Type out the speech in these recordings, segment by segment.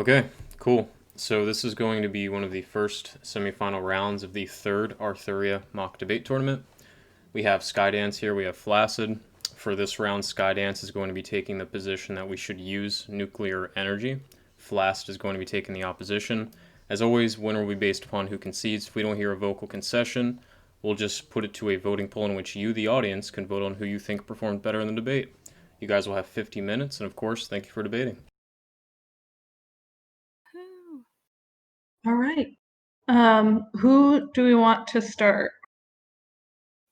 Okay, cool. So this is going to be one of the first semifinal rounds of the third Arthuria mock debate tournament. We have Skydance here, we have Flacyd. For this round, Skydance is going to be taking the position that we should use nuclear energy. Flacyd is going to be taking the opposition. As always, winner will be based upon who concedes. If we don't hear a vocal concession, we'll just put it to a voting poll in which you, the audience, can vote on who you think performed better in the debate. You guys will have 50 minutes, and of course, thank you for debating. Whew. All right. Who do we want to start?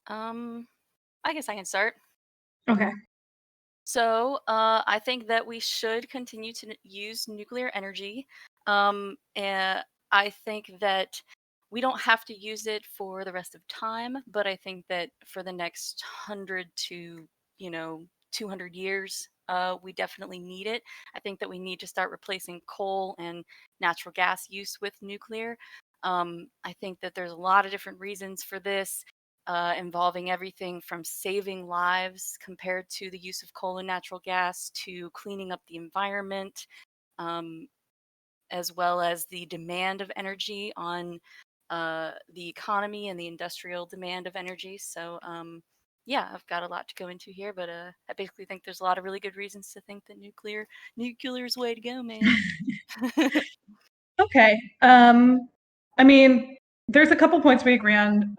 I guess I can start. Okay. So, I think that we should continue to use nuclear energy. And I think that we don't have to use it for the rest of time, but I think that for the next 100 to, 200 years, we definitely need it. I think that we need to start replacing coal and natural gas use with nuclear. I think that there's a lot of different reasons for this, involving everything from saving lives compared to the use of coal and natural gas to cleaning up the environment, um, as well as the demand of energy on the economy and the industrial demand of energy. So, yeah, I've got a lot to go into here, but I basically think there's a lot of really good reasons to think that nuclear's the way to go, man. Okay. I mean, there's a couple points we agree on.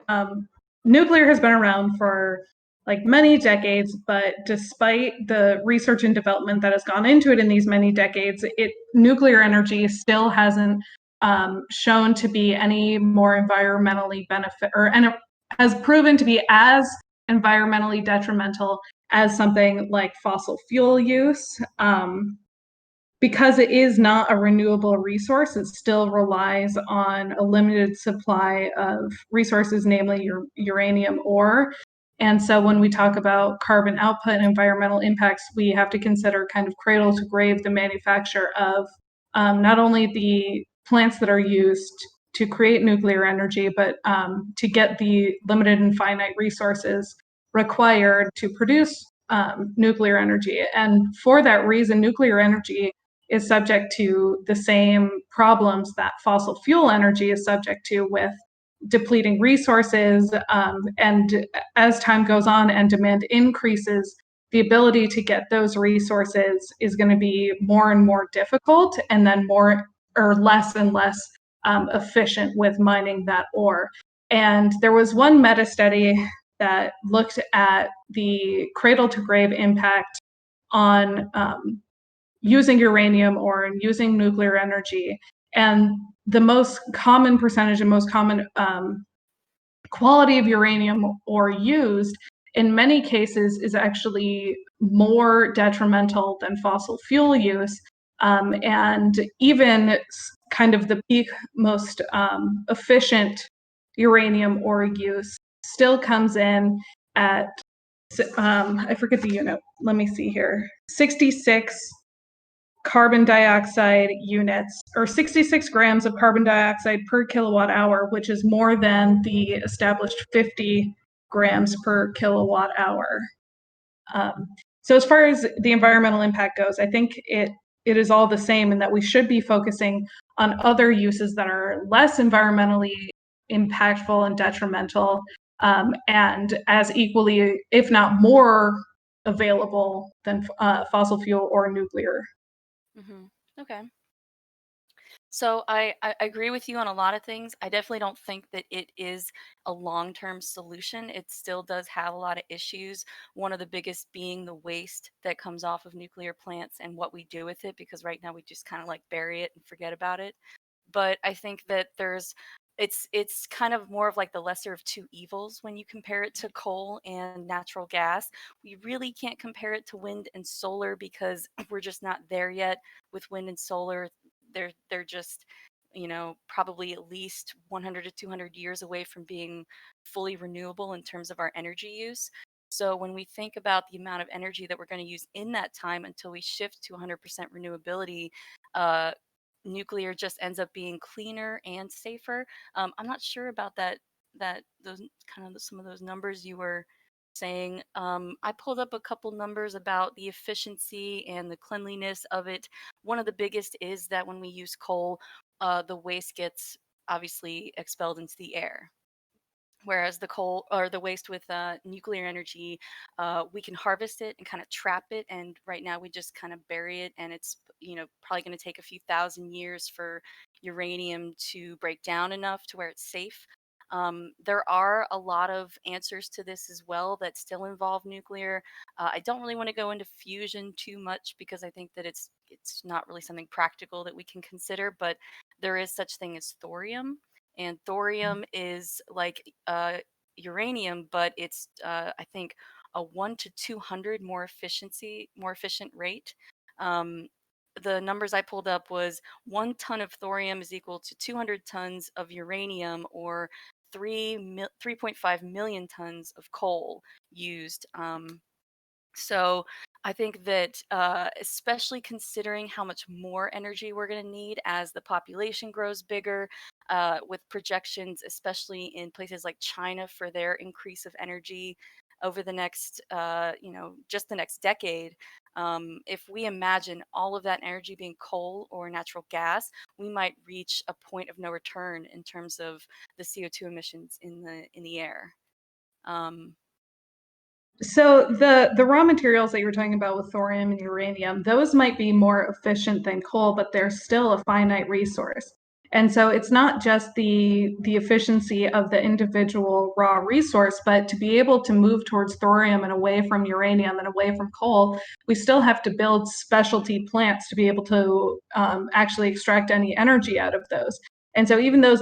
Nuclear has been around for like many decades, but despite the research and development that has gone into it in these many decades, nuclear energy still hasn't shown to be any more environmentally and has proven to be as environmentally detrimental as something like fossil fuel use. Because it is not a renewable resource, it still relies on a limited supply of resources, namely uranium ore. And so when we talk about carbon output and environmental impacts, we have to consider kind of cradle to grave the manufacture of not only the plants that are used to create nuclear energy, but to get the limited and finite resources required to produce nuclear energy. And for that reason, nuclear energy is subject to the same problems that fossil fuel energy is subject to, with depleting resources. And as time goes on and demand increases, the ability to get those resources is going to be more and more difficult, and then more or less and less efficient with mining that ore. And there was one meta study that looked at the cradle to grave impact on using uranium ore and using nuclear energy. And the most common percentage and most common quality of uranium ore used in many cases is actually more detrimental than fossil fuel use. And even kind of the peak, most efficient uranium ore use still comes in at, I forget the unit, let me see here, 66 carbon dioxide units, or 66 grams of carbon dioxide per kilowatt hour, which is more than the established 50 grams per kilowatt hour. So as far as the environmental impact goes, I think it is all the same, in that we should be focusing on other uses that are less environmentally impactful and detrimental, and as equally, if not more, available than fossil fuel or nuclear. Okay. So I agree with you on a lot of things. I definitely don't think that it is a long-term solution. It still does have a lot of issues. One of the biggest being the waste that comes off of nuclear plants and what we do with it, because right now we just kind of like bury it and forget about it. But I think that it's kind of more of like the lesser of two evils when you compare it to coal and natural gas. We really can't compare it to wind and solar because we're just not there yet with wind and solar. They're just, probably at least 100 to 200 years away from being fully renewable in terms of our energy use. So when we think about the amount of energy that we're going to use in that time until we shift to 100% renewability, uh, nuclear just ends up being cleaner and safer. I'm not sure about that those kind of some of those numbers you were saying. I pulled up a couple numbers about the efficiency and the cleanliness of it. One of the biggest is that when we use coal, the waste gets obviously expelled into the air. Whereas the coal or the waste with nuclear energy, we can harvest it and kind of trap it. And right now we just kind of bury it, and it's probably going to take a few thousand years for uranium to break down enough to where it's safe. There are a lot of answers to this as well that still involve nuclear. I don't really want to go into fusion too much because I think that it's not really something practical that we can consider. But there is such thing as thorium, and thorium is like uranium, but it's I think a 1 to 200 more efficient rate. Um, the numbers I pulled up was 1 ton of thorium is equal to 200 tons of uranium, or 3.5 million tons of coal used. So I think that, especially considering how much more energy we're going to need as the population grows bigger, with projections, especially in places like China, for their increase of energy over the next, just the next decade. If we imagine all of that energy being coal or natural gas, we might reach a point of no return in terms of the CO2 emissions in the air. Um, So the raw materials that you were talking about with thorium and uranium, those might be more efficient than coal, but they're still a finite resource. And so it's not just the efficiency of the individual raw resource, but to be able to move towards thorium and away from uranium and away from coal, we still have to build specialty plants to be able to actually extract any energy out of those. And so even though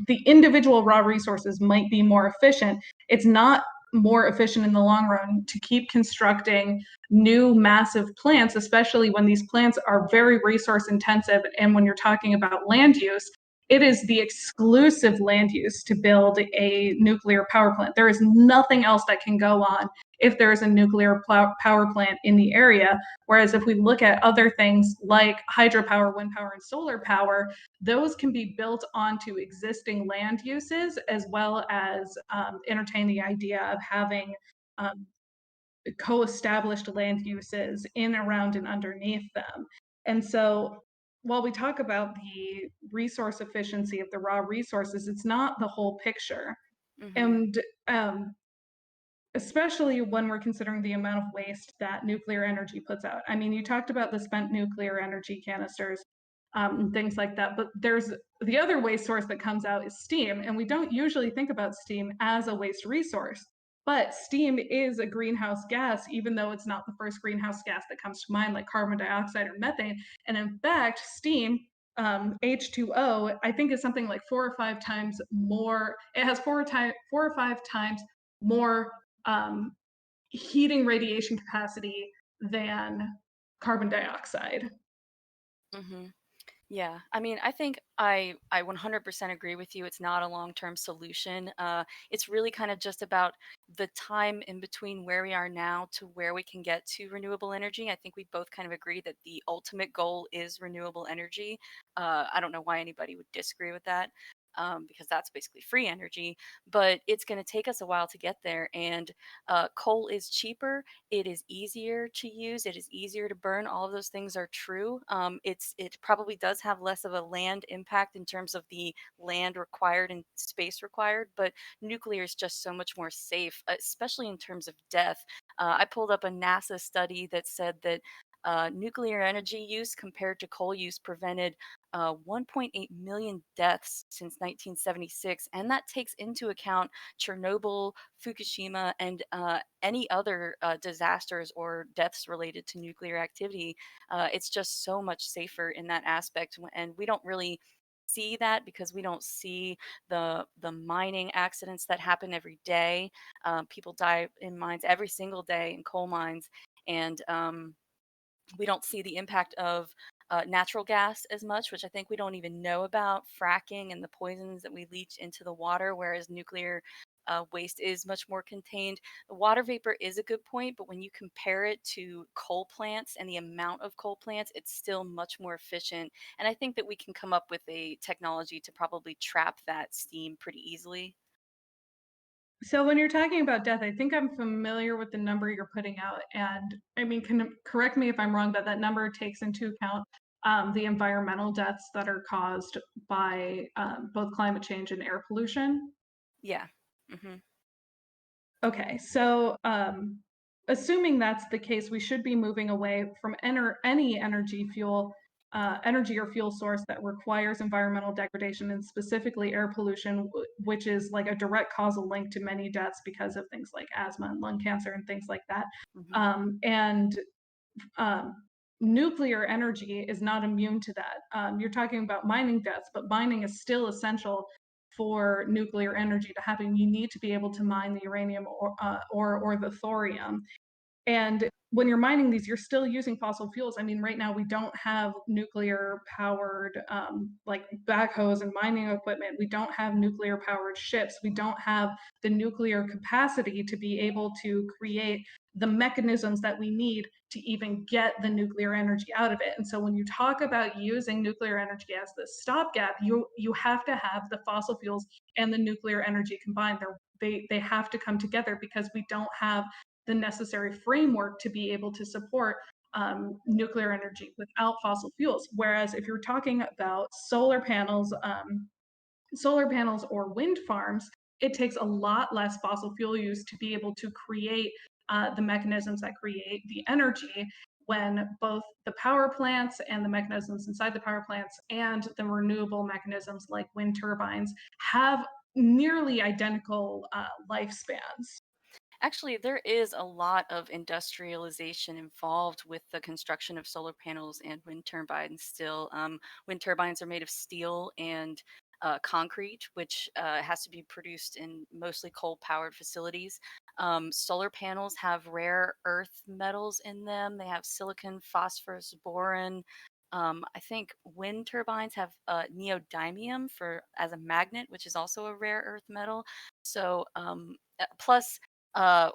the individual raw resources might be more efficient, it's not more efficient in the long run to keep constructing new massive plants, especially when these plants are very resource intensive. And when you're talking about land use, it is the exclusive land use to build a nuclear power plant. There is nothing else that can go on if there is a nuclear power plant in the area. Whereas if we look at other things like hydropower, wind power, and solar power, those can be built onto existing land uses, as well as entertain the idea of having um, co-established land uses in, around, and underneath them. And so while we talk about the resource efficiency of the raw resources, it's not the whole picture. mhm, And um, especially when we're considering the amount of waste that nuclear energy puts out. I mean, you talked about the spent nuclear energy canisters, and things like that, but there's the other waste source that comes out is steam, and we don't usually think about steam as a waste resource. But steam is a greenhouse gas, even though it's not the first greenhouse gas that comes to mind, like carbon dioxide or methane. And in fact, steam, H2O, I think is something like 4 or 5 times more. It has 4 or 5 times more um, heating radiation capacity than carbon dioxide. mhm. Yeah, I mean, I think I 100% agree with you. It's not a long-term solution. It's really kind of just about the time in between where we are now to where we can get to renewable energy. I think we both kind of agree that the ultimate goal is renewable energy. I don't know why anybody would disagree with that. Because that's basically free energy, but it's going to take us a while to get there. And coal is cheaper, it is easier to use, it is easier to burn. All of those things are true. It probably does have less of a land impact in terms of the land required and space required, but nuclear is just so much more safe, especially in terms of death. I pulled up a NASA study that said that nuclear energy use compared to coal use prevented 1.8 million deaths since 1976, and that takes into account Chernobyl, Fukushima, and any other disasters or deaths related to nuclear activity. It's just so much safer in that aspect, and we don't really see that because we don't see the mining accidents that happen every day. People die in mines every single day in coal mines, and we don't see the impact of natural gas as much, which I think we don't even know about fracking and the poisons that we leach into the water, whereas nuclear waste is much more contained. The water vapor is a good point, but when you compare it to coal plants and the amount of coal plants, it's still much more efficient. And I think that we can come up with a technology to probably trap that steam pretty easily. So when you're talking about death, I think I'm familiar with the number you're putting out. And I mean, correct me if I'm wrong, but that number takes into account the environmental deaths that are caused by both climate change and air pollution. Yeah. Hmm. Okay, so assuming that's the case, we should be moving away from any energy or fuel source that requires environmental degradation and specifically air pollution, which is like a direct causal link to many deaths because of things like asthma and lung cancer and things like that. Hmm. And um, nuclear energy is not immune to that. You're talking about mining deaths, but mining is still essential for nuclear energy to happen. You need to be able to mine the uranium or the thorium. And when you're mining these, you're still using fossil fuels. I mean, right now we don't have nuclear powered like backhoes and mining equipment. We don't have nuclear powered ships. We don't have the nuclear capacity to be able to create the mechanisms that we need to even get the nuclear energy out of it. And so when you talk about using nuclear energy as the stopgap, you have to have the fossil fuels and the nuclear energy combined. They have to come together because we don't have the necessary framework to be able to support nuclear energy without fossil fuels. Whereas if you're talking about solar panels or wind farms, it takes a lot less fossil fuel use to be able to create the mechanisms that create the energy when both the power plants and the mechanisms inside the power plants and the renewable mechanisms like wind turbines have nearly identical lifespans. Actually, there is a lot of industrialization involved with the construction of solar panels and wind turbines still. Wind turbines are made of steel and concrete, which has to be produced in mostly coal powered facilities. Solar panels have rare earth metals in them, they have silicon, phosphorus, boron. I think wind turbines have neodymium for as a magnet, which is also a rare earth metal. So, plus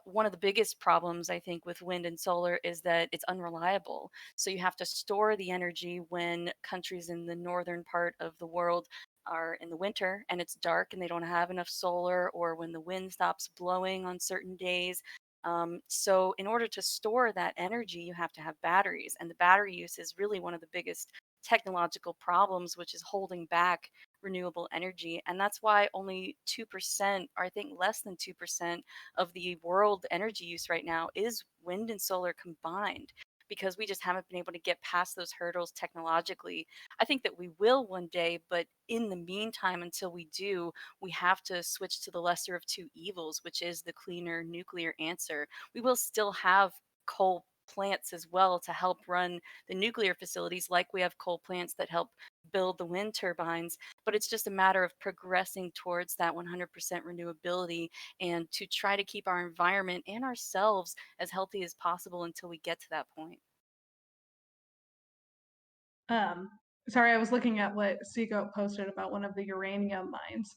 one of the biggest problems I think with wind and solar is that it's unreliable. So you have to store the energy when countries in the northern part of the world are in the winter and it's dark and they don't have enough solar, or when the wind stops blowing on certain days. So in order to store that energy, you have to have batteries, and the battery use is really one of the biggest technological problems, which is holding back renewable energy. And that's why only 2%, or I think less than 2%, of the world energy use right now is wind and solar combined, because we just haven't been able to get past those hurdles technologically. I think that we will one day, but in the meantime, until we do, we have to switch to the lesser of two evils, which is the cleaner nuclear answer. We will still have coal plants as well to help run the nuclear facilities, like we have coal plants that help build the wind turbines, but it's just a matter of progressing towards that 100% renewability, and to try to keep our environment and ourselves as healthy as possible until we get to that point. Um, Sorry, I was looking at what Seagoat posted about one of the uranium mines.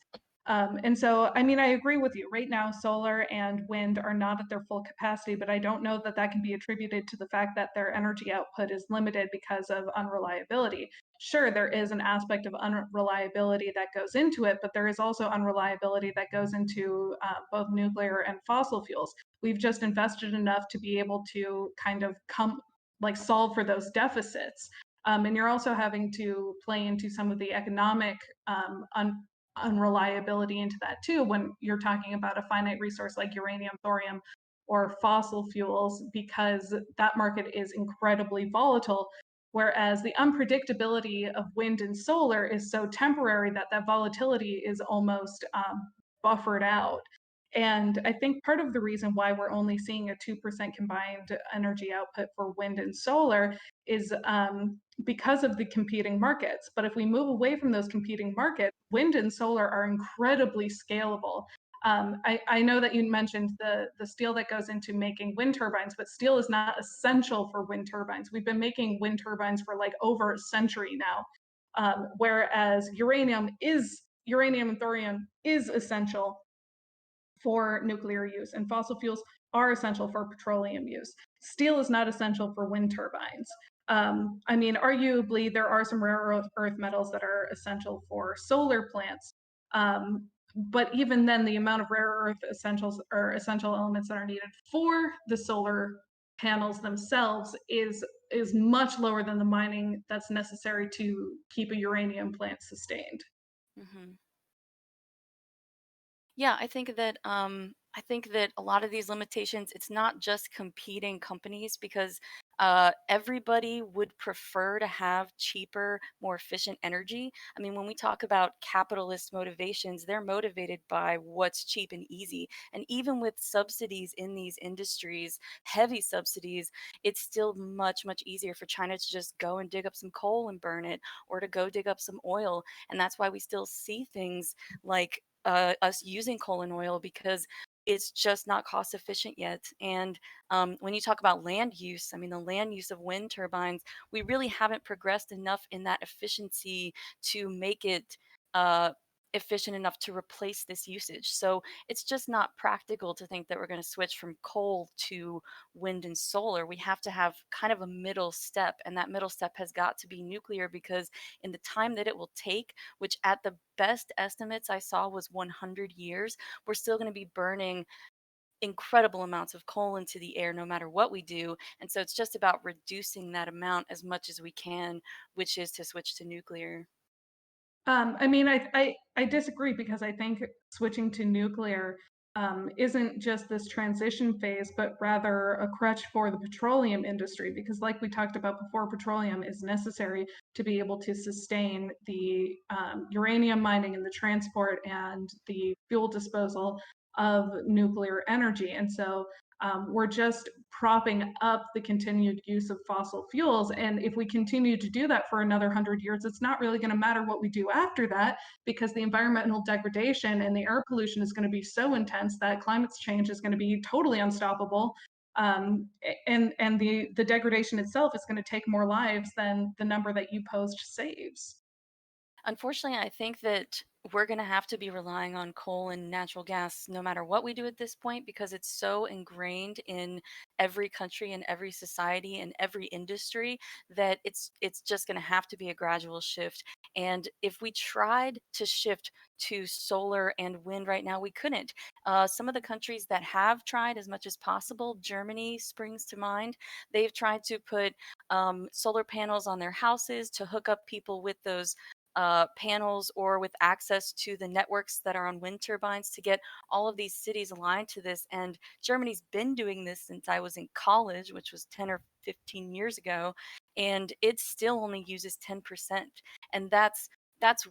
And so, I mean, I agree with you. Right now, solar and wind are not at their full capacity, but I don't know that that can be attributed to the fact that their energy output is limited because of unreliability. Sure, there is an aspect of unreliability that goes into it, but there is also unreliability that goes into both nuclear and fossil fuels. We've just invested enough to be able to kind of solve for those deficits. And you're also having to play into some of the economic unreliability into that too when you're talking about a finite resource like uranium, thorium, or fossil fuels, because that market is incredibly volatile. Whereas the unpredictability of wind and solar is so temporary that that volatility is almost buffered out. And I think part of the reason why we're only seeing a 2% combined energy output for wind and solar is because of the competing markets. But if we move away from those competing markets, wind and solar are incredibly scalable. I know that you mentioned the steel that goes into making wind turbines, but steel is not essential for wind turbines. We've been making wind turbines for like over a century now, whereas uranium and thorium is essential for nuclear use, and fossil fuels are essential for petroleum use. Steel is not essential for wind turbines. I mean, arguably, there are some rare earth metals that are essential for solar plants, but even then, the amount of rare earth essentials or essential elements that are needed for the solar panels themselves is much lower than the mining that's necessary to keep a uranium plant sustained. Hmm. Yeah, I think that a lot of these limitations, it's not just competing companies because everybody would prefer to have cheaper, more efficient energy. I mean, when we talk about capitalist motivations, they're motivated by what's cheap and easy. And even with subsidies in these industries, heavy subsidies, it's still much, much easier for China to just go and dig up some coal and burn it, or to go dig up some oil. And that's why we still see things like us using coal and oil, because it's just not cost efficient yet. And when you talk about land use, I mean, the land use of wind turbines, we really haven't progressed enough in that efficiency to make it efficient enough to replace this usage. So it's just not practical to think that we're going to switch from coal to wind and solar. We have to have kind of a middle step, and that middle step has got to be nuclear, because in the time that it will take, which at the best estimates I saw was 100 years, we're still going to be burning incredible amounts of coal into the air no matter what we do. And so it's just about reducing that amount as much as we can, which is to switch to nuclear. I mean, I disagree, because I think switching to nuclear isn't just this transition phase, but rather a crutch for the petroleum industry. Because, like we talked about before, petroleum is necessary to be able to sustain the uranium mining and the transport and the fuel disposal of nuclear energy. And so we're just propping up the continued use of fossil fuels. And if we continue to do that for another 100 years, it's not really going to matter what we do after that, because the environmental degradation and the air pollution is going to be so intense that climate change is going to be totally unstoppable. And the degradation itself is going to take more lives than the number that you posed saves. Unfortunately, I think that we're going to have to be relying on coal and natural gas no matter what we do at this point, because it's so ingrained in every country and every society and every industry that it's just going to have to be a gradual shift. And if we tried to shift to solar and wind right now, we couldn't. Some of the countries that have tried as much as possible, Germany springs to mind. They've tried to put solar panels on their houses to hook up people with those panels, or with access to the networks that are on wind turbines, to get all of these cities aligned to this. And Germany's been doing this since I was in college, which was 10 or 15 years ago, and it still only uses 10%. And that's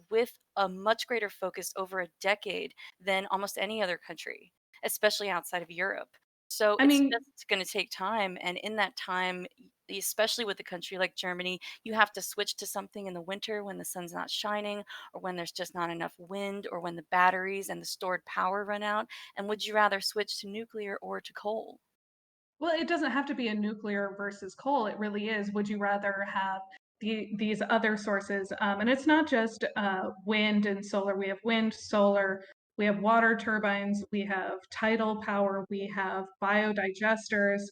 with a much greater focus over a decade than almost any other country, especially outside of Europe. So I it's mean, just going to take time. And in that time, especially with a country like Germany, you have to switch to something in the winter when the sun's not shining, or when there's just not enough wind, or when the batteries and the stored power run out. And would you rather switch to nuclear or to coal? well, it doesn't have to be a nuclear versus coal. It really is. Would you rather have these other sources? And it's not just wind and solar. We have wind, solar, we have water turbines, we have tidal power, we have biodigesters,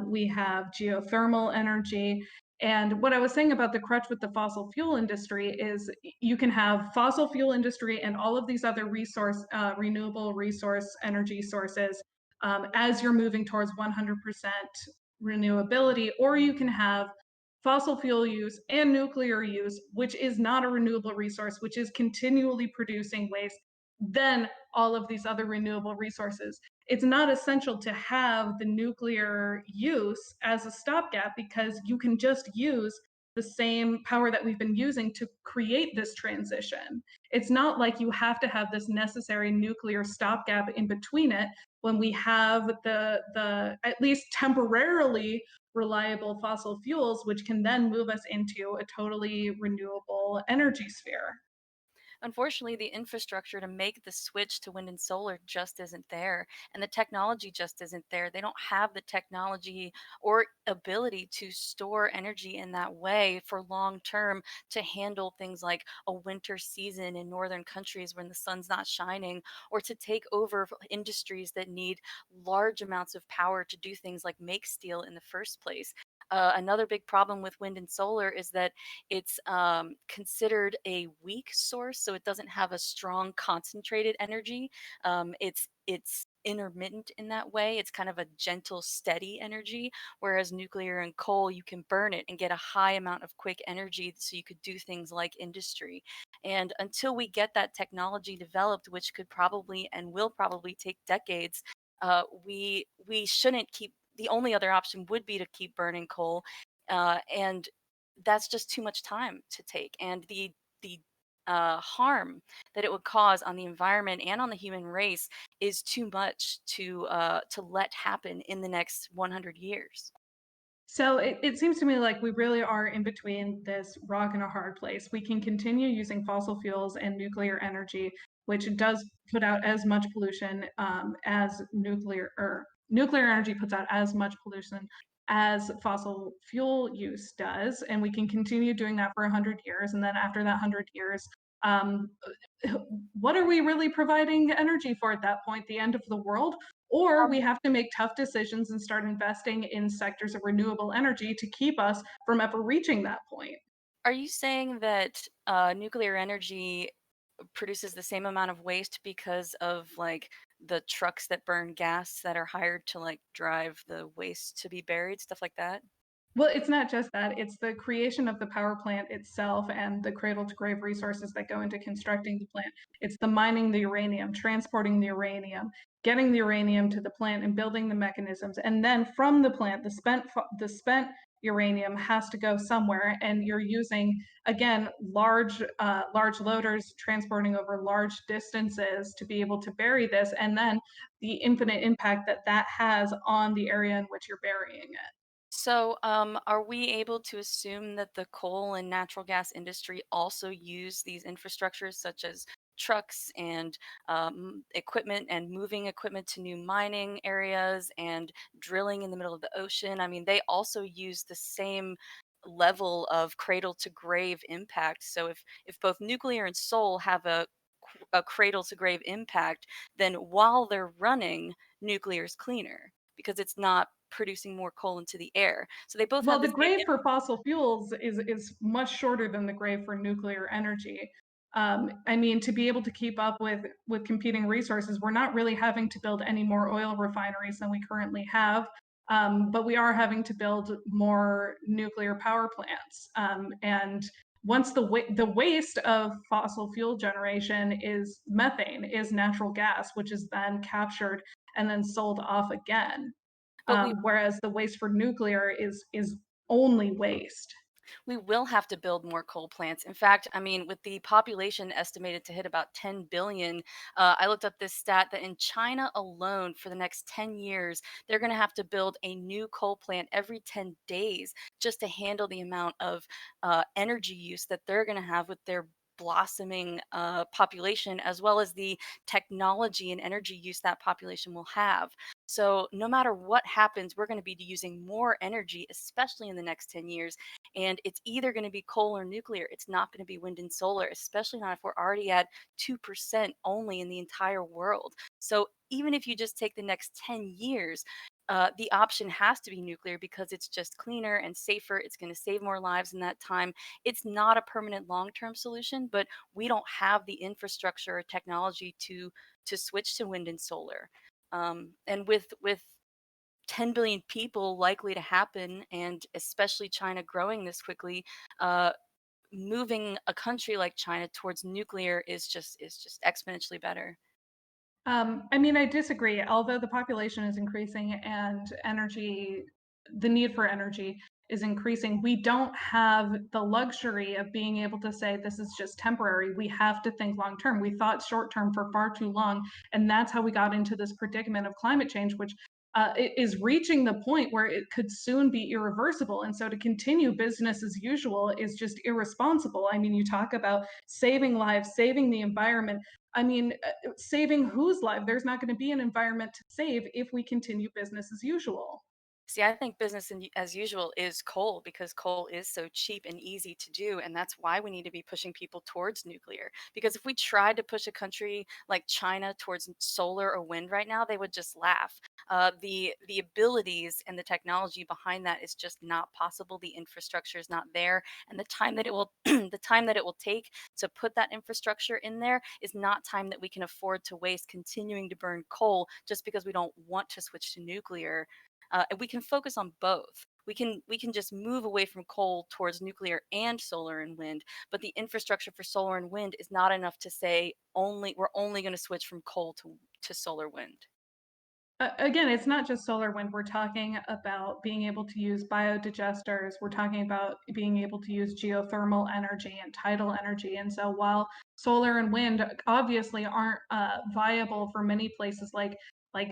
we have geothermal energy. And what I was saying about the crutch with the fossil fuel industry is you can have fossil fuel industry and all of these other renewable resource energy sources as you're moving towards 100% renewability, or you can have fossil fuel use and nuclear use, which is not a renewable resource, which is continually producing waste, then all of these other renewable resources. It's not essential to have the nuclear use as a stopgap, because you can just use the same power that we've been using to create this transition. It's not like you have to have this necessary nuclear stopgap in between it, when we have the at least temporarily reliable fossil fuels, which can then move us into a totally renewable energy sphere. Unfortunately, the infrastructure to make the switch to wind and solar just isn't there, and the technology just isn't there. They don't have the technology or ability to store energy in that way for long term, to handle things like a winter season in northern countries when the sun's not shining, or to take over industries that need large amounts of power to do things like make steel in the first place. Another big problem with wind and solar is that it's considered a weak source, so it doesn't have a strong concentrated energy. It's intermittent in that way. It's kind of a gentle, steady energy, whereas nuclear and coal, you can burn it and get a high amount of quick energy, so you could do things like industry. And until we get that technology developed, which could probably and will probably take decades, we shouldn't keep. The only other option would be to keep burning coal, and that's just too much time to take. And the harm that it would cause on the environment and on the human race is too much to let happen in the next 100 years. So it seems to me like we really are in between this rock and a hard place. We can continue using fossil fuels and nuclear energy, which does put out as much pollution as nuclear energy puts out as much pollution as fossil fuel use does, and we can continue doing that for 100 years. And then after that 100 years, um, what are we really providing energy for at that point? The end of the world? Or we have to make tough decisions and start investing in sectors of renewable energy to keep us from ever reaching that point. Are you saying that nuclear energy produces the same amount of waste because of like the trucks that burn gas that are hired to like drive the waste to be buried, stuff like that? Well, it's not just that, it's the creation of the power plant itself and the cradle to grave resources that go into constructing the plant. It's the mining the uranium, transporting the uranium, getting the uranium to the plant and building the mechanisms. And then from the plant, the spent uranium has to go somewhere, and you're using again large loaders transporting over large distances to be able to bury this, and then the infinite impact that that has on the area in which you're burying it. So, are we able to assume that the coal and natural gas industry also use these infrastructures, such as trucks and equipment and moving equipment to new mining areas and drilling in the middle of the ocean? I mean, they also use the same level of cradle to grave impact. So, if both nuclear and solar have a cradle to grave impact, then while they're running, nuclear is cleaner because it's not producing more coal into the air. So they both Well, have the the same. grave for fossil fuels is much shorter than the grave for nuclear energy. I mean, to be able to keep up with competing resources, we're not really having to build any more oil refineries than we currently have, but we are having to build more nuclear power plants. And once the waste of fossil fuel generation is methane, is natural gas, which is then captured and then sold off again. But we Whereas the waste for nuclear is only waste. we will have to build more coal plants. In fact, I mean, with the population estimated to hit about 10 billion, I looked up this stat that in China alone, for the next 10 years, they're going to have to build a new coal plant every 10 days just to handle the amount of energy use that they're going to have with their blossoming population, as well as the technology and energy use that population will have. So, no matter what happens, we're going to be using more energy, especially in the next 10 years. And it's either going to be coal or nuclear. It's not going to be wind and solar, especially not if we're already at 2% only in the entire world. So even if you just take the next 10 years, the option has to be nuclear because it's just cleaner and safer. It's going to save more lives in that time. It's not a permanent long-term solution, but we don't have the infrastructure or technology to switch to wind and solar. And with 10 billion people likely to happen, and especially China growing this quickly, uh, moving a country like China towards nuclear is just exponentially better. I mean, I disagree. Although the population is increasing and the need for energy is increasing, we don't have the luxury of being able to say this is just temporary. We have to think long term. We thought short term for far too long, and that's how we got into this predicament of climate change, which is reaching the point where it could soon be irreversible. And so to continue business as usual is just irresponsible. I mean, you talk about saving lives, saving the environment. I mean, saving whose life? There's not going to be an environment to save if we continue business as usual. See, I think business as usual is coal because coal is so cheap and easy to do. And that's why we need to be pushing people towards nuclear. Because if we tried to push a country like China towards solar or wind right now, they would just laugh. The abilities and the technology behind that is just not possible. The infrastructure is not there, and the time that it will the time that it will take to put that infrastructure in there is not time that we can afford to waste continuing to burn coal just because we don't want to switch to nuclear. And we can focus on both. We can just move away from coal towards nuclear and solar and wind, but the infrastructure for solar and wind is not enough to say we're only going to switch from coal to solar wind. Again, it's not just solar wind. We're talking about being able to use biodigesters. We're talking about being able to use geothermal energy and tidal energy. And so while solar and wind obviously aren't viable for many places like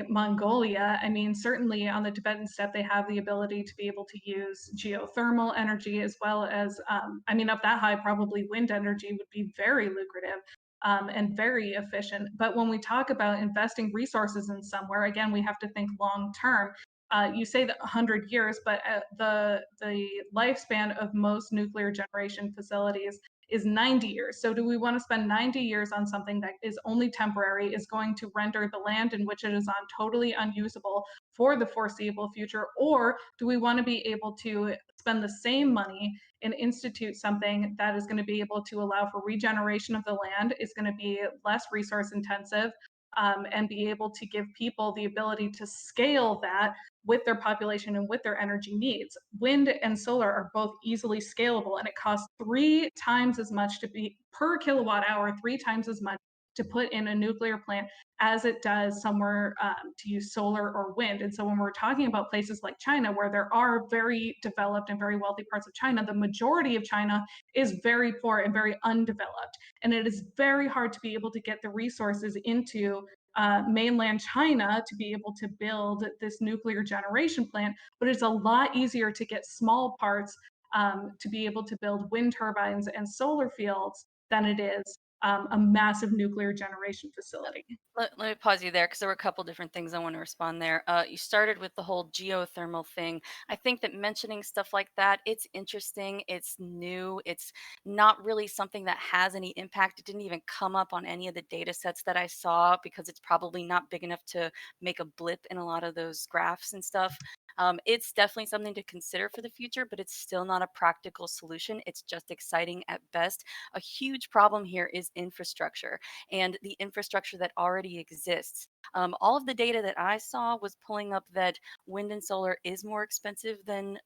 Mongolia, I mean, certainly on the Tibetan steppe, they have the ability to be able to use geothermal energy as well as, I mean, up that high, probably wind energy would be very lucrative and very efficient. But when we talk about investing resources in somewhere, again, we have to think long term. You say that 100 years, but the lifespan of most nuclear generation facilities is 90 years. So do we want to spend 90 years on something that is only temporary, is going to render the land in which it is on totally unusable for the foreseeable future? Or do we want to be able to spend the same money and institute something that is going to be able to allow for regeneration of the land, is going to be less resource intensive, and be able to give people the ability to scale that with their population and with their energy needs. Wind and solar are both easily scalable, and it costs 3 times as much to be per kilowatt hour, 3 times as much to put in a nuclear plant as it does somewhere to use solar or wind. And so when we're talking about places like China, where there are very developed and very wealthy parts of China, the majority of China is very poor and very undeveloped. And it is very hard to be able to get the resources into mainland China to be able to build this nuclear generation plant, but it's a lot easier to get small parts to be able to build wind turbines and solar fields than it is a massive nuclear generation facility. Let me pause you there because there were a couple different things I want to respond there. You started with the whole geothermal thing. I think that mentioning stuff like that, it's interesting, it's new, it's not really something that has any impact. It didn't even come up on any of the data sets that I saw because it's probably not big enough to make a blip in a lot of those graphs and stuff. It's definitely something to consider for the future, but it's still not a practical solution. It's just exciting at best. A huge problem here is infrastructure and the infrastructure that already exists. All of the data that I saw was pulling up that wind and solar is more expensive than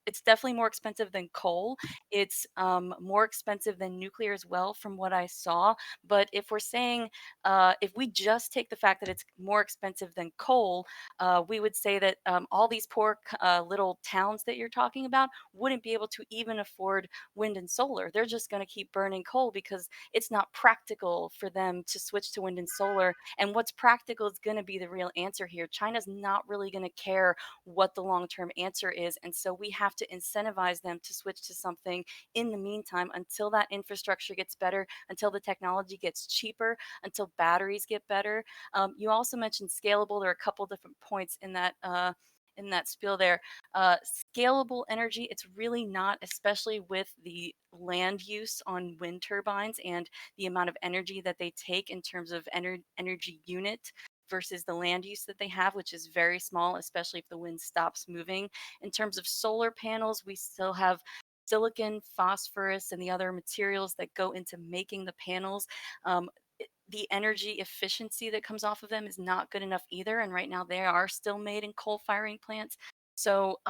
it's definitely more expensive than coal. It's more expensive than nuclear as well, from what I saw. But if we're saying, if we just take the fact that it's more expensive than coal, we would say that all these poor little towns that you're talking about wouldn't be able to even afford wind and solar. They're just going to keep burning coal because it's not practical for them to switch to wind and solar. And what's practical is going to be the real answer here. China's not really going to care what the long term answer is. And so we have to incentivize them to switch to something in the meantime until that infrastructure gets better, until the technology gets cheaper, until batteries get better. You also mentioned scalable. There are a couple different points in that spiel there. Scalable energy, it's really not, especially with the land use on wind turbines and the amount of energy that they take in terms of energy unit versus the land use that they have, which is very small, especially if the wind stops moving. In terms of solar panels, we still have silicon, phosphorus, and the other materials that go into making the panels. The energy efficiency that comes off of them is not good enough either. And right now they are still made in coal firing plants. So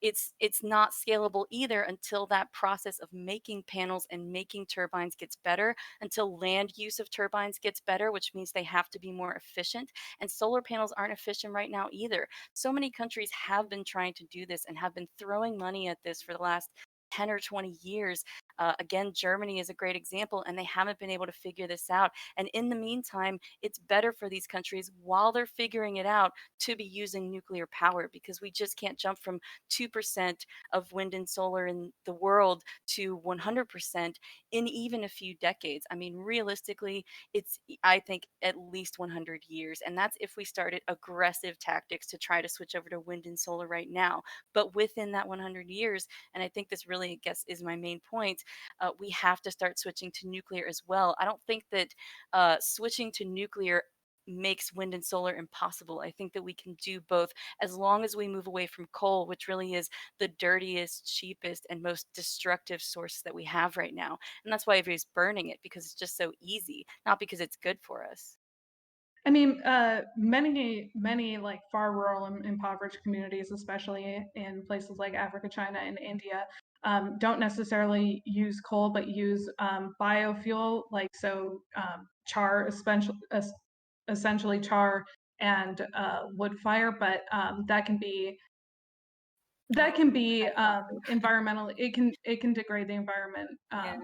it's not scalable either until that process of making panels and making turbines gets better, until land use of turbines gets better, which means they have to be more efficient. And solar panels aren't efficient right now either. So many countries have been trying to do this and have been throwing money at this for the last 10 or 20 years. Again, Germany is a great example, and they haven't been able to figure this out. And in the meantime, it's better for these countries while they're figuring it out to be using nuclear power, because we just can't jump from 2% of wind and solar in the world to 100% in even a few decades. I mean, realistically, it's, I think, at least 100 years. And that's if we started aggressive tactics to try to switch over to wind and solar right now. But within that 100 years, and I think this really, I guess, is my main point, we have to start switching to nuclear as well. I don't think that switching to nuclear makes wind and solar impossible. I think that we can do both as long as we move away from coal, which really is the dirtiest, cheapest, and most destructive source that we have right now. And that's why everybody's burning it, because it's just so easy, not because it's good for us. I mean, many like far rural and impoverished communities, especially in places like Africa, China, and India, don't necessarily use coal, but use biofuel, like char, essentially char and wood fire. But Oh, that can be I- environmental. It can degrade the environment yeah.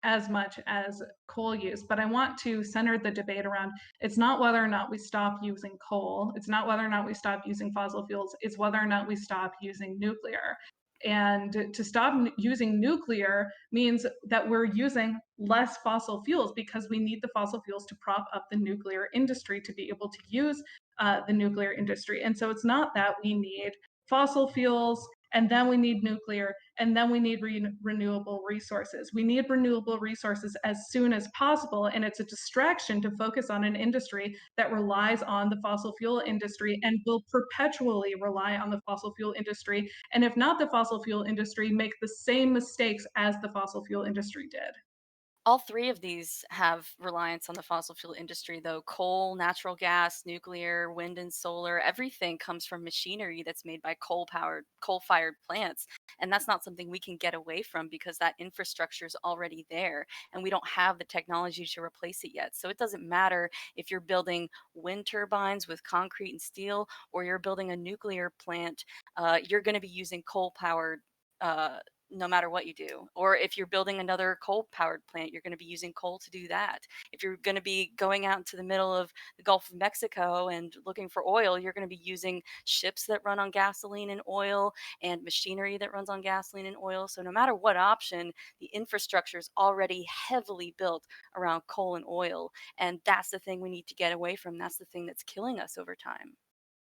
as much as coal use. But I want to center the debate around, it's not whether or not we stop using coal, it's not whether or not we stop using fossil fuels, it's whether or not we stop using nuclear. And to stop using nuclear means that we're using less fossil fuels, because we need the fossil fuels to prop up the nuclear industry to be able to use the nuclear industry. And so it's not that we need fossil fuels and then we need nuclear, and then we need renewable resources. We need renewable resources as soon as possible, and it's a distraction to focus on an industry that relies on the fossil fuel industry and will perpetually rely on the fossil fuel industry, and if not the fossil fuel industry, make the same mistakes as the fossil fuel industry did. All three of these have reliance on the fossil fuel industry, though. Coal, natural gas, nuclear, wind and solar, everything comes from machinery that's made by coal-fired plants. And that's not something we can get away from, because that infrastructure is already there and we don't have the technology to replace it yet. So it doesn't matter if you're building wind turbines with concrete and steel or you're building a nuclear plant, you're going to be using coal-powered uh, no matter what you do. Or if you're building another coal powered plant, you're going to be using coal to do that. If you're going to be going out into the middle of the Gulf of Mexico and looking for oil, you're going to be using ships that run on gasoline and oil and machinery that runs on gasoline and oil. So no matter what option, the infrastructure is already heavily built around coal and oil. And that's the thing we need to get away from. That's the thing that's killing us over time.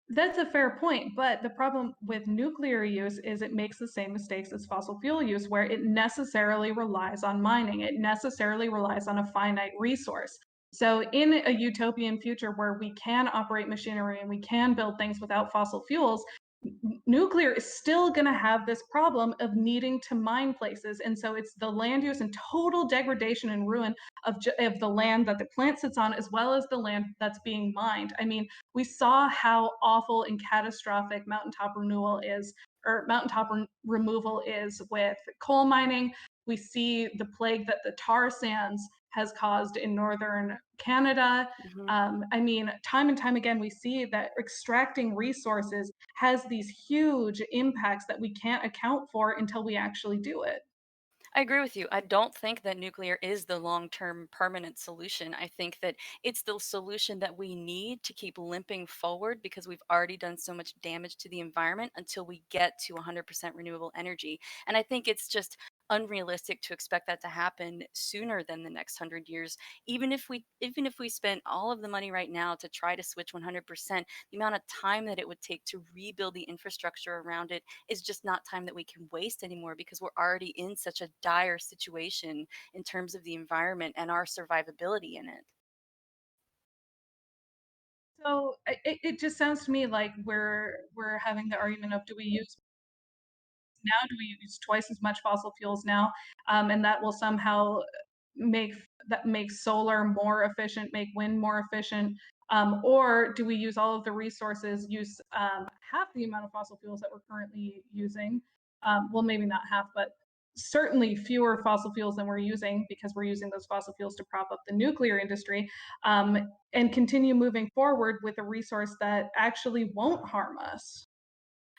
That's a fair point, but the problem with nuclear use is it makes the same mistakes as fossil fuel use, where it necessarily relies on mining. It necessarily relies on a finite resource. So, in a utopian future where we can operate machinery and we can build things without fossil fuels, nuclear is still going to have this problem of needing to mine places. And so it's the land use and total degradation and ruin of the land that the plant sits on, as well as the land that's being mined. I mean, we saw how awful and catastrophic mountaintop renewal is, or removal is with coal mining. We see the plague that the tar sands has caused in northern Canada. Mhm. I mean, time and time again, we see that extracting resources has these huge impacts that we can't account for until we actually do it. I agree with you. I don't think that nuclear is the long term permanent solution. I think that it's the solution that we need to keep limping forward, because we've already done so much damage to the environment until we get to 100% renewable energy. And I think it's just unrealistic to expect that to happen sooner than the next 100 years. Even if we spent all of the money right now to try to switch 100%, the amount of time that it would take to rebuild the infrastructure around it is just not time that we can waste anymore, because we're already in such a dire situation in terms of the environment and our survivability in it. So it just sounds to me like we're having the argument of, do we use now? Do we use twice as much fossil fuels now? And that will somehow make make solar more efficient, make wind more efficient, or do we use all of the resources, use half the amount of fossil fuels that we're currently using? Well, maybe not half, but certainly fewer fossil fuels than we're using, because we're using those fossil fuels to prop up the nuclear industry, um, and continue moving forward with a resource that actually won't harm us.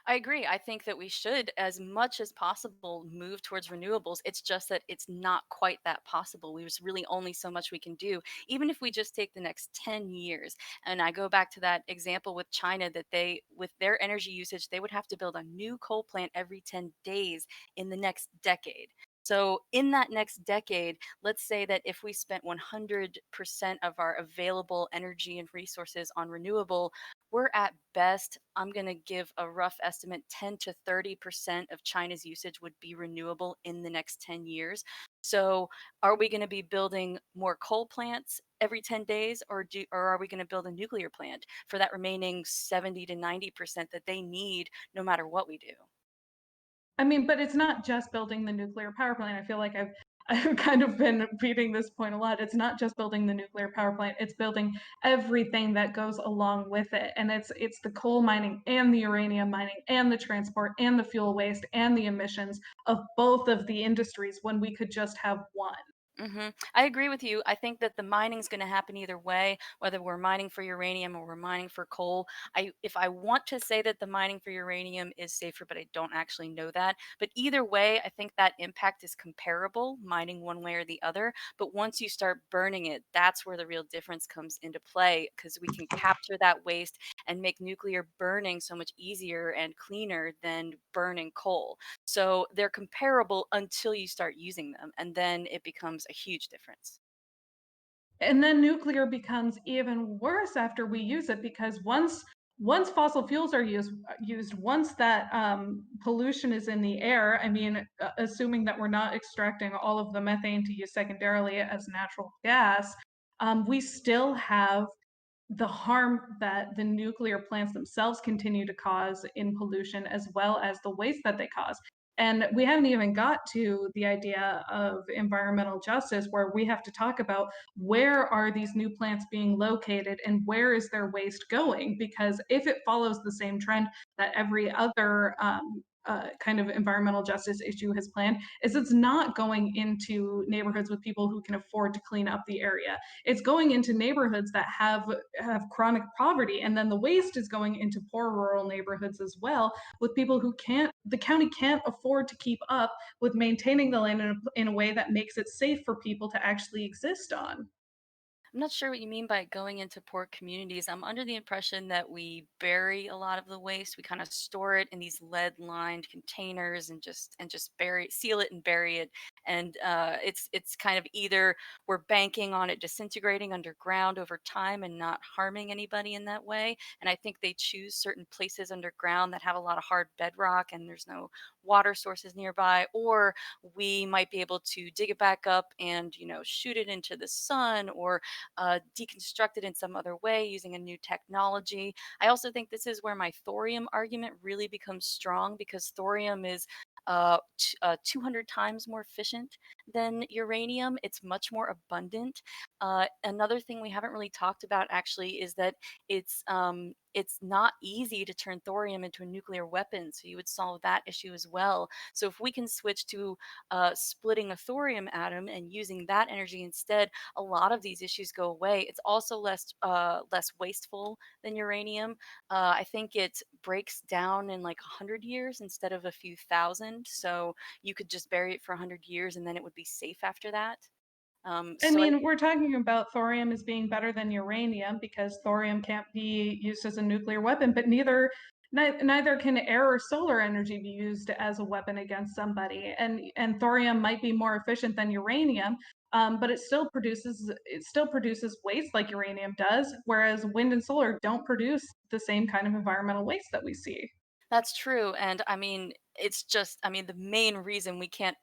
I agree. I think that we should, as much as possible, move towards renewables. It's just that it's not quite that possible. There's really only so much we can do, even if we just take the next 10 years. And I go back to that example with China that they, with their energy usage, they would have to build a new coal plant every 10 days in the next decade. So, in that next decade, let's say that if we spent 100% of our available energy and resources on renewable, we're at best, I'm going to give a rough estimate, 10 to 30% of China's usage would be renewable in the next 10 years. So, are we going to be building more coal plants every 10 days, or are we going to build a nuclear plant for that remaining 70 to 90% that they need no matter what we do? I mean, but it's not just building the nuclear power plant. I feel like I've kind of been repeating this point a lot. It's not just building the nuclear power plant, it's building everything that goes along with it. And it's the coal mining and the uranium mining and the transport and the fuel waste and the emissions of both of the industries when we could just have one. I agree with you. I think that the mining is going to happen either way, whether we're mining for uranium or we're mining for coal. If I want to say that the mining for uranium is safer, but I don't actually know that. But either way, I think that impact is comparable, mining one way or the other. But once you start burning it, that's where the real difference comes into play because we can capture that waste and make nuclear burning so much easier and cleaner than burning coal. So they're comparable until you start using them, and then it becomes a huge difference. And then nuclear becomes even worse after we use it because once fossil fuels are used, once that pollution is in the air, I mean, assuming that we're not extracting all of the methane to use secondarily as natural gas, we still have the harm that the nuclear plants themselves continue to cause in pollution, as well as the waste that they cause. And we haven't even got to the idea of environmental justice, where we have to talk about where are these new plants being located and where is their waste going? Because if it follows the same trend that every other kind of environmental justice issue has planned, is it's not going into neighborhoods with people who can afford to clean up the area. It's going into neighborhoods that have chronic poverty, and then the waste is going into poor rural neighborhoods as well, with people who can't the county can't afford to keep up with maintaining the land in a way that makes it safe for people to actually exist on. I'm not sure what you mean by going into poor communities. I'm under the impression that we bury a lot of the waste. We kind of store it in these lead-lined containers and just bury, seal it, and bury it. And it's kind of either we're banking on it disintegrating underground over time and not harming anybody in that way. And I think they choose certain places underground that have a lot of hard bedrock and there's no water sources nearby, or we might be able to dig it back up and shoot it into the sun or deconstruct it in some other way using a new technology. I also think this is where my thorium argument really becomes strong because thorium is 200 times more efficient than uranium. It's much more abundant. Another thing we haven't really talked about actually is that it's not easy to turn thorium into a nuclear weapon, so you would solve that issue as well. So if we can switch to splitting a thorium atom and using that energy instead, a lot of these issues go away. It's also less wasteful than uranium. I think it breaks down in like 100 years instead of a few thousand. So you could just bury it for 100 years and then it would be safe after that. I So I mean, we're talking about thorium as being better than uranium because thorium can't be used as a nuclear weapon, but neither can air or solar energy be used as a weapon against somebody. And thorium might be more efficient than uranium, but it still produces waste like uranium does, whereas wind and solar don't produce the same kind of environmental waste that we see. That's true, and I mean, it's just I mean, the main reason we can't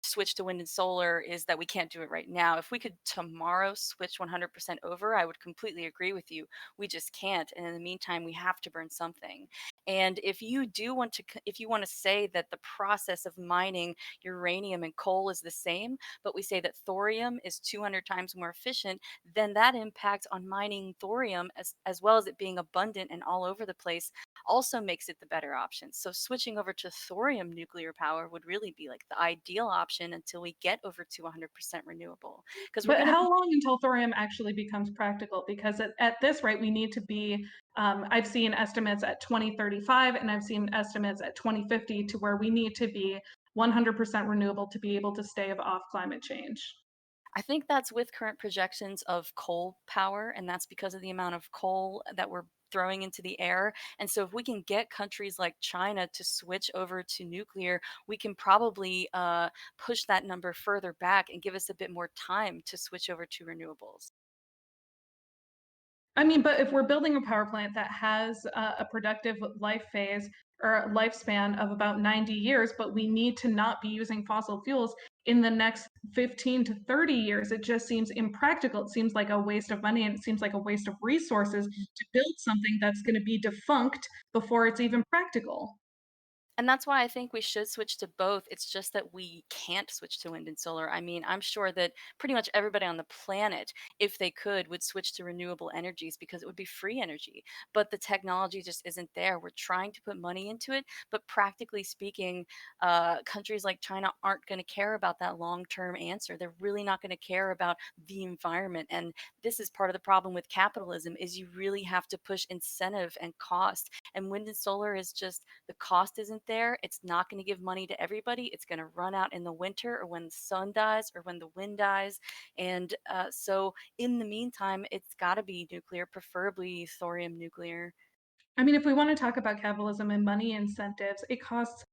switch to wind and solar is that we can't do it right now. If we could tomorrow switch 100% over, I would completely agree with you. We just can't, and in the meantime, we have to burn something. And if you want to say that the process of mining uranium and coal is the same, but we say that thorium is 200 times more efficient, then that impact on mining thorium as well as it being abundant and all over the place also makes it the better option. So switching over to thorium nuclear power would really be like the ideal option until we get over to 100% renewable. Because we're But going to how be long until thorium actually becomes practical? Because at this rate, we need to be I've seen estimates at 2035 and I've seen estimates at 2050 to where we need to be 100% renewable to be able to stave off climate change. I think that's with current projections of coal power, and that's because of the amount of coal that we're throwing into the air. And so, if we can get countries like China to switch over to nuclear, we can probably push that number further back and give us a bit more time to switch over to renewables. I mean, but if we're building a power plant that has a productive life phase or a lifespan of about 90 years, but we need to not be using fossil fuels in the next 15 to 30 years, it just seems impractical. It seems like a waste of money and it seems like a waste of resources to build something that's going to be defunct before it's even practical. And that's why I think we should switch to both. It's just that we can't switch to wind and solar. I mean, I'm sure that pretty much everybody on the planet, if they could, would switch to renewable energies because it would be free energy. But the technology just isn't there. We're trying to put money into it, but practically speaking, countries like China aren't going to care about that long-term answer. They're really not going to care about the environment. And this is part of the problem with capitalism: is you really have to push incentive and cost. And wind and solar is just, the cost isn't there. It's not going to give money to everybody. It's going to run out in the winter or when the sun dies or when the wind dies. And so, in the meantime, it's got to be nuclear, preferably thorium nuclear. I mean, if we want to talk about capitalism and money incentives, it costs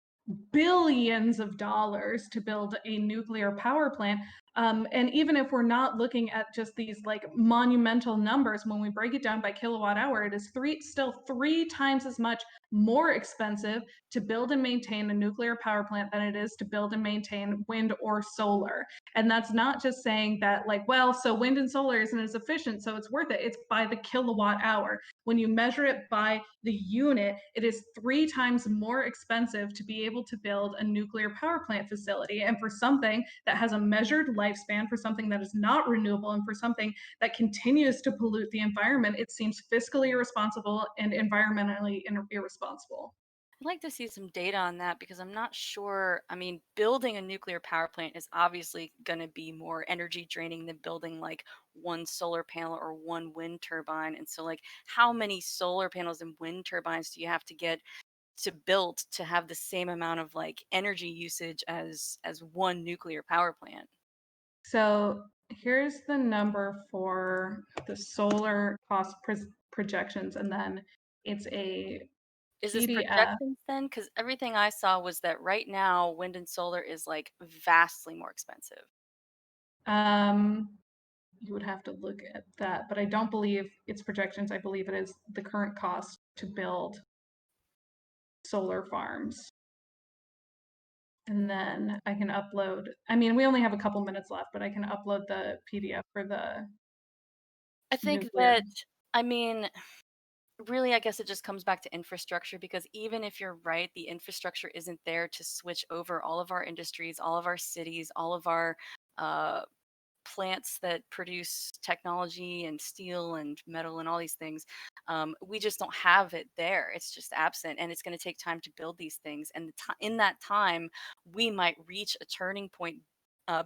billions of dollars to build a nuclear power plant. And even if we're not looking at just these like monumental numbers, when we break it down by kilowatt hour, it is still 3 times as much more expensive to build and maintain a nuclear power plant than it is to build and maintain wind or solar. And that's not just saying that, like, well, so wind and solar isn't as efficient, so it's worth it. It's by the kilowatt hour. When you measure it by the unit, it is 3 times more expensive to be able to build a nuclear power plant facility. And for something that has a measured lifespan, for something that is not renewable, and for something that continues to pollute the environment, it seems fiscally irresponsible and environmentally irresponsible. I'd like to see some data on that because I'm not sure. I mean, building a nuclear power plant is obviously going to be more energy draining than building like one solar panel or one wind turbine. And so, like, how many solar panels and wind turbines do you have to get to build to have the same amount of like energy usage as one nuclear power plant? So here's the number for the solar cost projections, and then it's a Is this PDF. projections then? Because everything I saw was that right now wind and solar is like vastly more expensive. Um, you would have to look at that, but I don't believe it's projections. I believe it is the current cost to build solar farms. And then I can upload, I mean, we only have a couple minutes left, but I can upload the PDF for the I think nuclear. that, I mean, really, I guess it just comes back to infrastructure because even if you're right, the infrastructure isn't there to switch over all of our industries, all of our cities, all of our uh, plants that produce technology and steel and metal and all these things. We just don't have it there. It's just absent, and it's going to take time to build these things. And in that time, we might reach a turning point.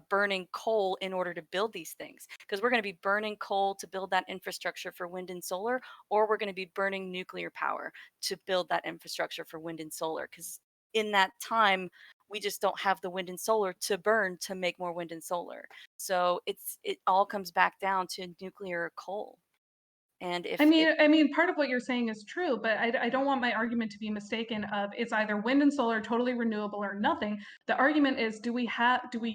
Burning coal in order to build these things because we're going to be burning coal to build that infrastructure for wind and solar, or we're going to be burning nuclear power to build that infrastructure for wind and solar because in that time we just don't have the wind and solar to burn to make more wind and solar. So it all comes back down to nuclear or coal. And if I mean, part of what you're saying is true, but I don't want my argument to be mistaken of it's either wind and solar totally renewable or nothing. The argument is, do we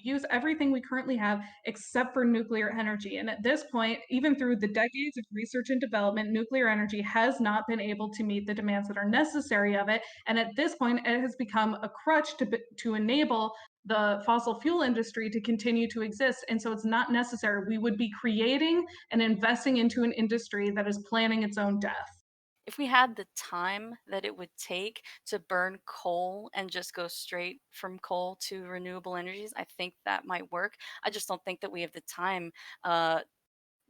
use everything we currently have except for nuclear energy? And at this point, even through the decades of research and development, nuclear energy has not been able to meet the demands that are necessary of it. And at this point, it has become a crutch to enable the fossil fuel industry to continue to exist. And so it's not necessary. We would be creating and investing into an industry that is planning its own death. we had the time that it would take to burn coal and just go straight from coal to renewable energies, I think that might work. I just don't think that we have the time.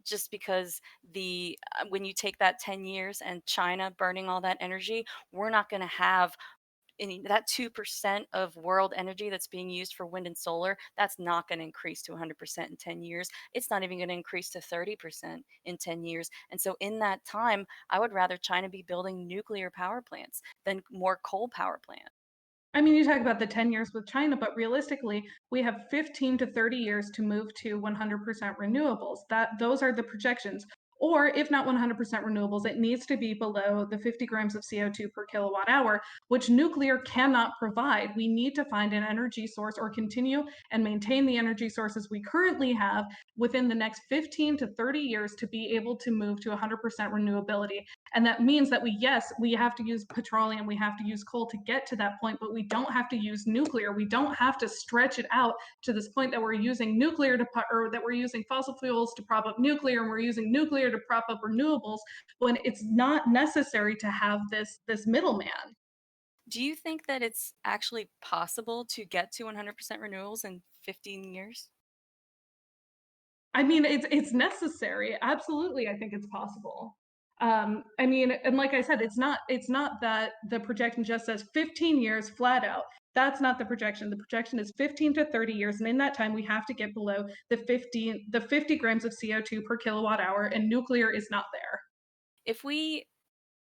Just because the when you take that 10 years and China burning all that energy, we're not going to have that 2% of world energy that's being used for wind and solar, that's not going to increase to 100% in 10 years. It's not even going to increase to 30% in 10 years. And so in that time, I would rather China be building nuclear power plants than more coal power plants. I mean, you talk about the 10 years with China, but realistically, we have 15 to 30 years to move to 100% renewables. Those are the projections. Or if not 100% renewables, it needs to be below the 50 grams of CO2 per kilowatt hour, which nuclear cannot provide. We need to find an energy source or continue and maintain the energy sources we currently have within the next 15 to 30 years to be able to move to 100% renewability. And that means that yes, we have to use petroleum, we have to use coal to get to that point, but we don't have to use nuclear. We don't have to stretch it out to this point that we're using nuclear or that we're using fossil fuels to prop up nuclear, and we're using nuclear to prop up renewables when it's not necessary to have this middleman. Do you think that it's actually possible to get to 100% renewables in 15 years? I mean, it's necessary. Absolutely, I think it's possible. I mean, and like I said, it's not that the projection just says 15 years flat out. That's not the projection. The projection is 15 to 30 years, and in that time, we have to get below the 50 grams of CO2 per kilowatt hour, and nuclear is not there. If we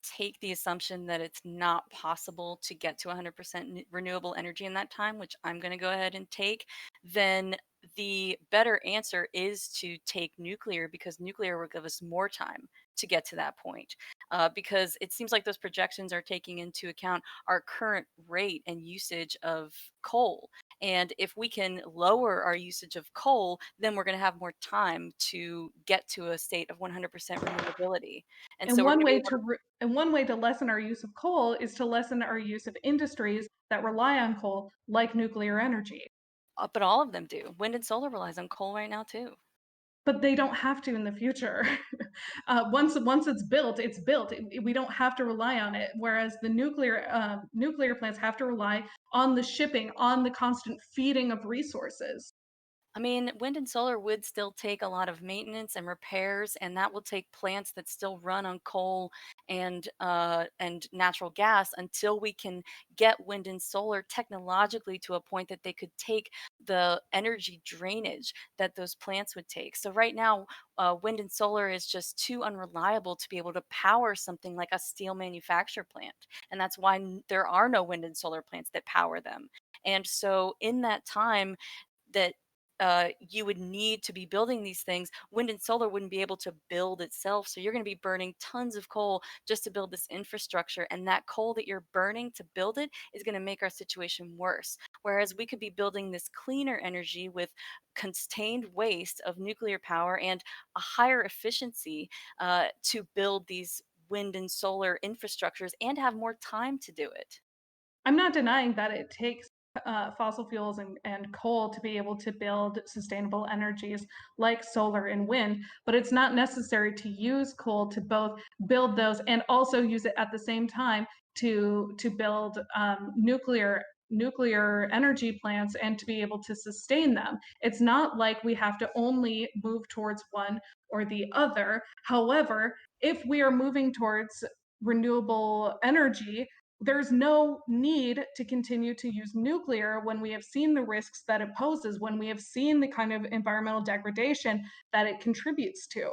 take the assumption that it's not possible to get to 100% renewable energy in that time, which I'm going to go ahead and take, then the better answer is to take nuclear, because nuclear will give us more time to get to that point. Because it seems like those projections are taking into account our current rate and usage of coal. And if we can lower our usage of coal, then we're going to have more time to get to a state of 100% renewability. And And so we're going one to be way able to. to and one way to lessen our use of coal is to lessen our use of industries that rely on coal, like nuclear energy. But all of them do. Wind and solar relies on coal right now too. But they don't have to in the future. Once it's built, it's built. We don't have to rely on it. Whereas the nuclear plants have to rely on the shipping, on the constant feeding of resources. I mean, wind and solar would still take a lot of maintenance and repairs, and that will take plants that still run on coal and natural gas until we can get wind and solar technologically to a point that they could take the energy drainage that those plants would take. So right now, wind and solar is just too unreliable to be able to power something like a steel manufacture plant, and that's why there are no wind and solar plants that power them. And so, in that time that you would need to be building these things, wind and solar wouldn't be able to build itself. So you're going to be burning tons of coal just to build this infrastructure. And that coal that you're burning to build it is going to make our situation worse. Whereas we could be building this cleaner energy with contained waste of nuclear power and a higher efficiency to build these wind and solar infrastructures and have more time to do it. I'm not denying that it takes fossil fuels and coal to be able to build sustainable energies like solar and wind, but it's not necessary to use coal to both build those and also use it at the same time to build nuclear energy plants and to be able to sustain them. It's not like we have to only move towards one or the other. However, if we are moving towards renewable energy, there's no need to continue to use nuclear when we have seen the risks that it poses, when we have seen the kind of environmental degradation that it contributes to.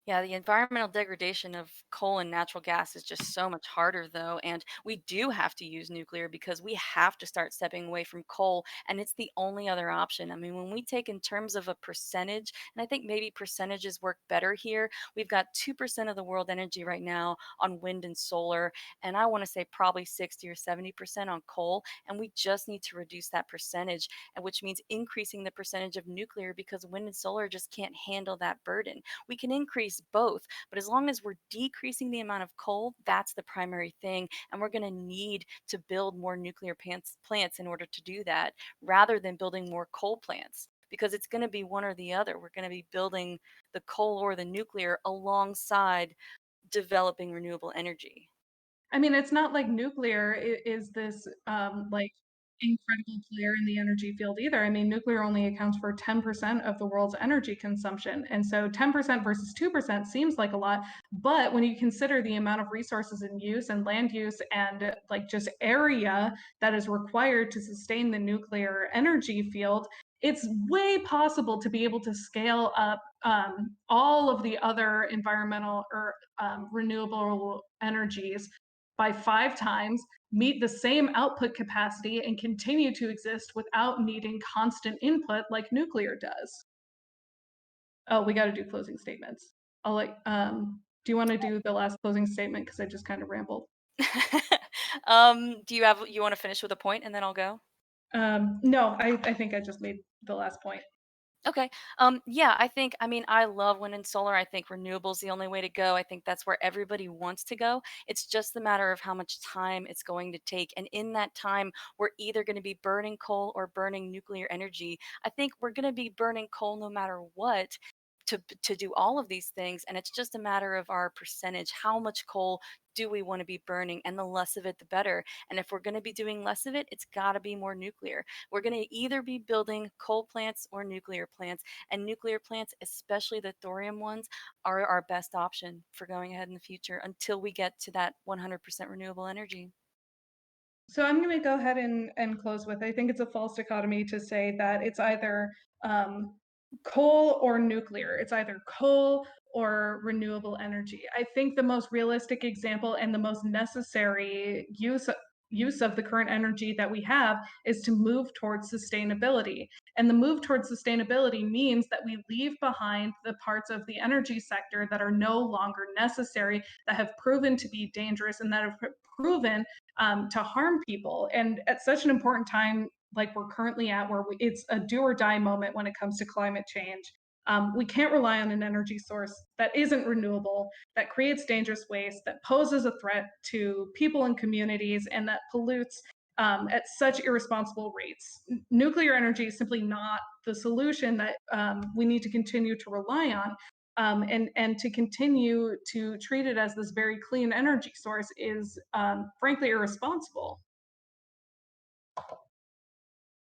Yeah, the environmental degradation of coal and natural gas is just so much harder, though. And we do have to use nuclear because we have to start stepping away from coal. And it's the only other option. I mean, when we take in terms of a percentage, and I think maybe percentages work better here, we've got 2% of the world energy right now on wind and solar. And I want to say probably 60 or 70% on coal. And we just need to reduce that percentage, and which means increasing the percentage of nuclear because wind and solar just can't handle that burden. We can increase both, but as long as we're decreasing the amount of coal, that's the primary thing. And we're going to need to build more nuclear plants in order to do that, rather than building more coal plants, because it's going to be one or the other. We're going to be building the coal or the nuclear alongside developing renewable energy. I mean, it's not like nuclear is this like incredible player in the energy field either. I mean, nuclear only accounts for 10% of the world's energy consumption. And so 10% versus 2% seems like a lot. But when you consider the amount of resources in use and land use and like just area that is required to sustain the nuclear energy field, it's way possible to be able to scale up all of the other environmental or renewable energies by 5 times, meet the same output capacity, and continue to exist without needing constant input like nuclear does. Oh, we got to do closing statements. I'll like, do you want to do the last closing statement? Because I just kind of rambled. Do you want to finish with a point and then I'll go? No, I think I just made the last point. Okay. Yeah, I mean, I love wind and solar. I think renewable's the only way to go. I think that's where everybody wants to go. It's just a matter of how much time it's going to take. And in that time, we're either going to be burning coal or burning nuclear energy. I think we're going to be burning coal no matter what. To do all of these things, and it's just a matter of our percentage. How much coal do we want to be burning? And the less of it the better. And if we're going to be doing less of it, it's got to be more nuclear. We're going to either be building coal plants or nuclear plants, and nuclear plants, especially the thorium ones, are our best option for going ahead in the future until we get to that 100% renewable energy. So I'm going to go ahead and close with, I think it's a false dichotomy to say that it's either coal or nuclear. It's either coal or renewable energy. I think the most realistic example and the most necessary use of the current energy that we have is to move towards sustainability. And the move towards sustainability means that we leave behind the parts of the energy sector that are no longer necessary, that have proven to be dangerous, and that have proven to harm people. And at such an important time like we're currently at, where it's a do or die moment when it comes to climate change, we can't rely on an energy source that isn't renewable, that creates dangerous waste, that poses a threat to people and communities, and that pollutes at such irresponsible rates. Nuclear energy is simply not the solution that we need to continue to rely on. And to continue to treat it as this very clean energy source is frankly irresponsible.